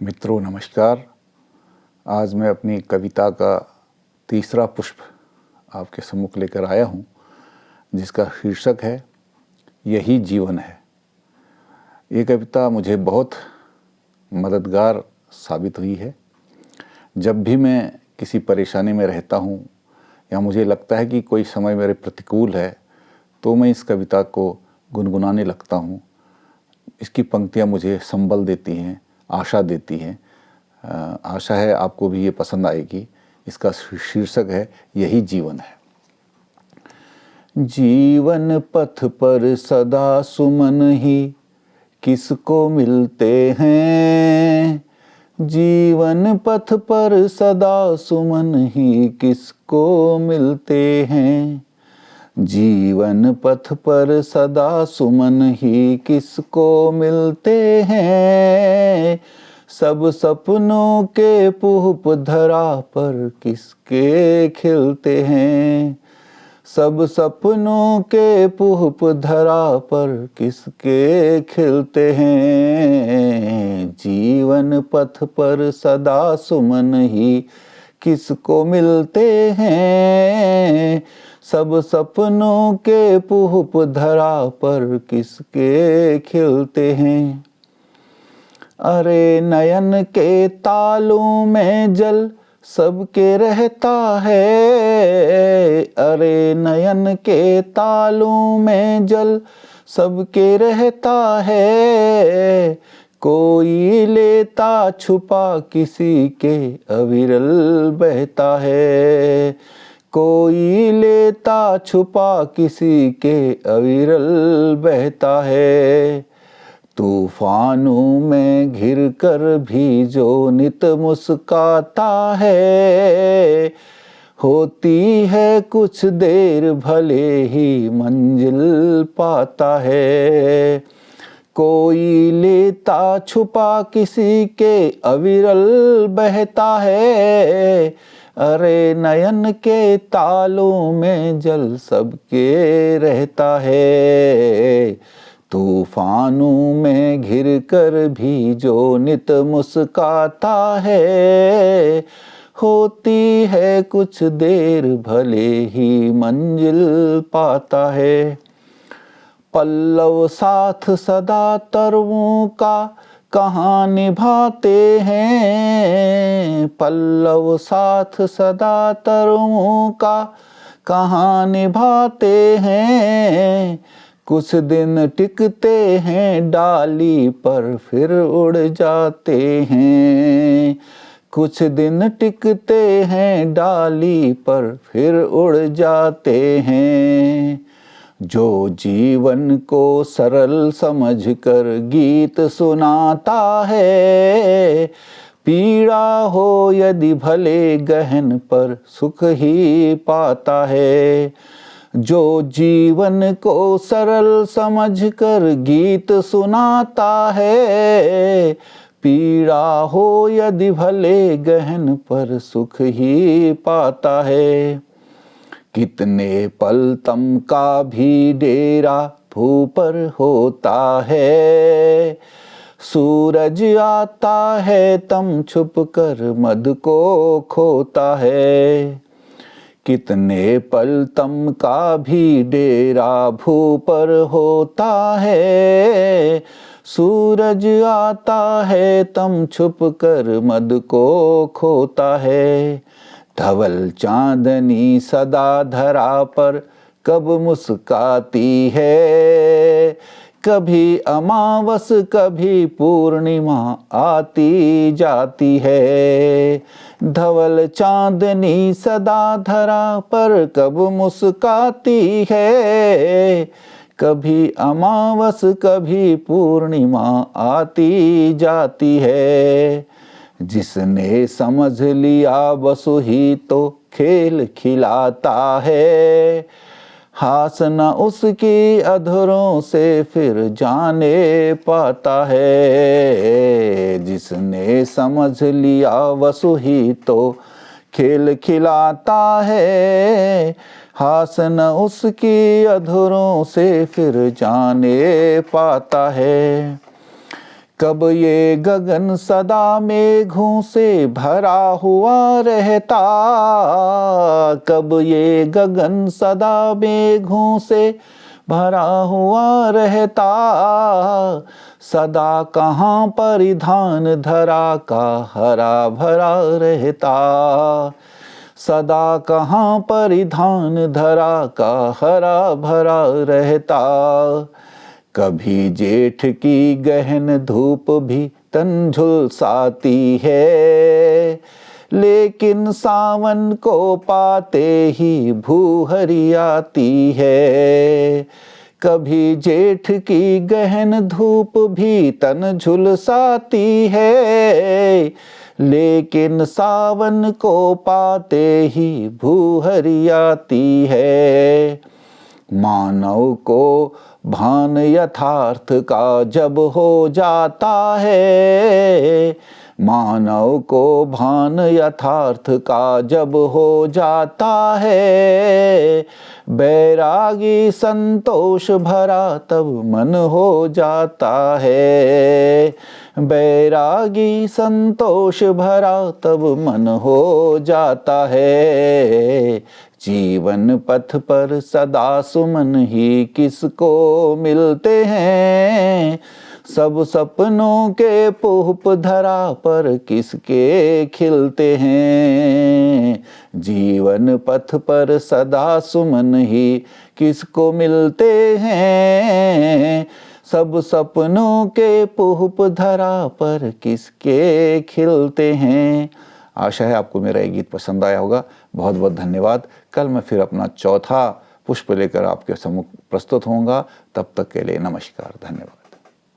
मित्रों नमस्कार। आज मैं अपनी कविता का तीसरा पुष्प आपके सम्मुख लेकर आया हूँ, जिसका शीर्षक है यही जीवन है। ये कविता मुझे बहुत मददगार साबित हुई है। जब भी मैं किसी परेशानी में रहता हूँ या मुझे लगता है कि कोई समय मेरे प्रतिकूल है, तो मैं इस कविता को गुनगुनाने लगता हूँ। इसकी पंक्तियाँ मुझे संबल देती हैं, आशा देती हैं। आशा है आपको भी ये पसंद आएगी। इसका शीर्षक है यही जीवन है। जीवन पथ पर सदा सुमन ही किसको मिलते हैं। जीवन पथ पर सदा सुमन ही किसको मिलते हैं। जीवन पथ पर सदा सुमन ही किसको मिलते हैं। सब सपनों के पुष्प धरा पर किसके खिलते हैं। सब सपनों के पुष्प धरा पर किसके खिलते हैं। जीवन पथ पर सदा सुमन ही किसको मिलते हैं। सब सपनों के पुष्प धरा पर किसके खिलते हैं। अरे नयन के तालों में जल सबके रहता है। अरे नयन के तालों में जल सबके रहता है। कोई लेता छुपा किसी के अविरल बहता है। कोई लेता छुपा किसी के अविरल बहता है। तूफानों में घिर कर भी जो नित मुस्काता है। होती है कुछ देर भले ही मंजिल पाता है। कोई लेता छुपा किसी के अविरल बहता है। अरे नयन के तालों में जल सबके रहता है। तूफानों में घिर कर भी जो नित मुस्काता है। होती है कुछ देर भले ही मंजिल पाता है। पल्लव साथ सदा तरवों का कहाँ निभाते हैं। पल्लव साथ सदा तरवों का कहाँ निभाते हैं। कुछ दिन टिकते हैं डाली पर फिर उड़ जाते हैं। कुछ दिन टिकते हैं डाली पर फिर उड़ जाते हैं। जो जीवन को सरल समझकर गीत सुनाता है। पीड़ा हो यदि भले गहन पर सुख ही पाता है। जो जीवन को सरल समझकर गीत सुनाता है। पीड़ा हो यदि भले गहन पर सुख ही पाता है। कितने पल तम का भी डेरा भू पर होता है। सूरज आता है तम छुप कर मद को खोता है। कितने पल तम का भी डेरा भू पर होता है। सूरज आता है तम छुप कर मद को खोता है। धवल चांदनी सदा धरा पर कब मुस्काती है। कभी अमावस कभी पूर्णिमा आती जाती है। धवल चांदनी सदा धरा पर कब मुस्काती है। कभी अमावस कभी पूर्णिमा आती जाती है। जिसने समझ लिया बस ही तो खेल खिलाता है। हास न उसकी अधरों से फिर जाने पाता है। जिसने समझ लिया वसु ही तो खेल खिलाता है। हास न उसकी अधरों से फिर जाने पाता है। कब ये गगन सदा मेघों से भरा हुआ रहता, कब ये गगन सदा मेघों से भरा हुआ रहता, सदा कहाँ परिधान धरा का हरा भरा रहता, सदा कहाँ परिधान धरा का हरा भरा रहता। कभी जेठ की गहन धूप भी तन झुलसाती है, लेकिन सावन को पाते ही भूहरी आती है। कभी जेठ की गहन धूप भी तन झुलसाती है, लेकिन सावन को पाते ही भूहरी आती है। मानव को भान यथार्थ का जब हो जाता है, मानव को भान यथार्थ का जब हो जाता है, बैरागी संतोष भरा तब मन हो जाता है, बैरागी संतोष भरा तब मन हो जाता है। जीवन पथ पर सदा सुमन ही किसको मिलते हैं, सब सपनों के पुष्प धरा पर किसके खिलते हैं। जीवन पथ पर सदा सुमन ही किसको मिलते हैं, सब सपनों के पुष्प धरा पर किसके खिलते हैं। आशा है आपको मेरा ये गीत पसंद आया होगा। बहुत बहुत धन्यवाद। कल मैं फिर अपना चौथा पुष्प लेकर आपके सम्मुख प्रस्तुत होऊंगा। तब तक के लिए नमस्कार, धन्यवाद।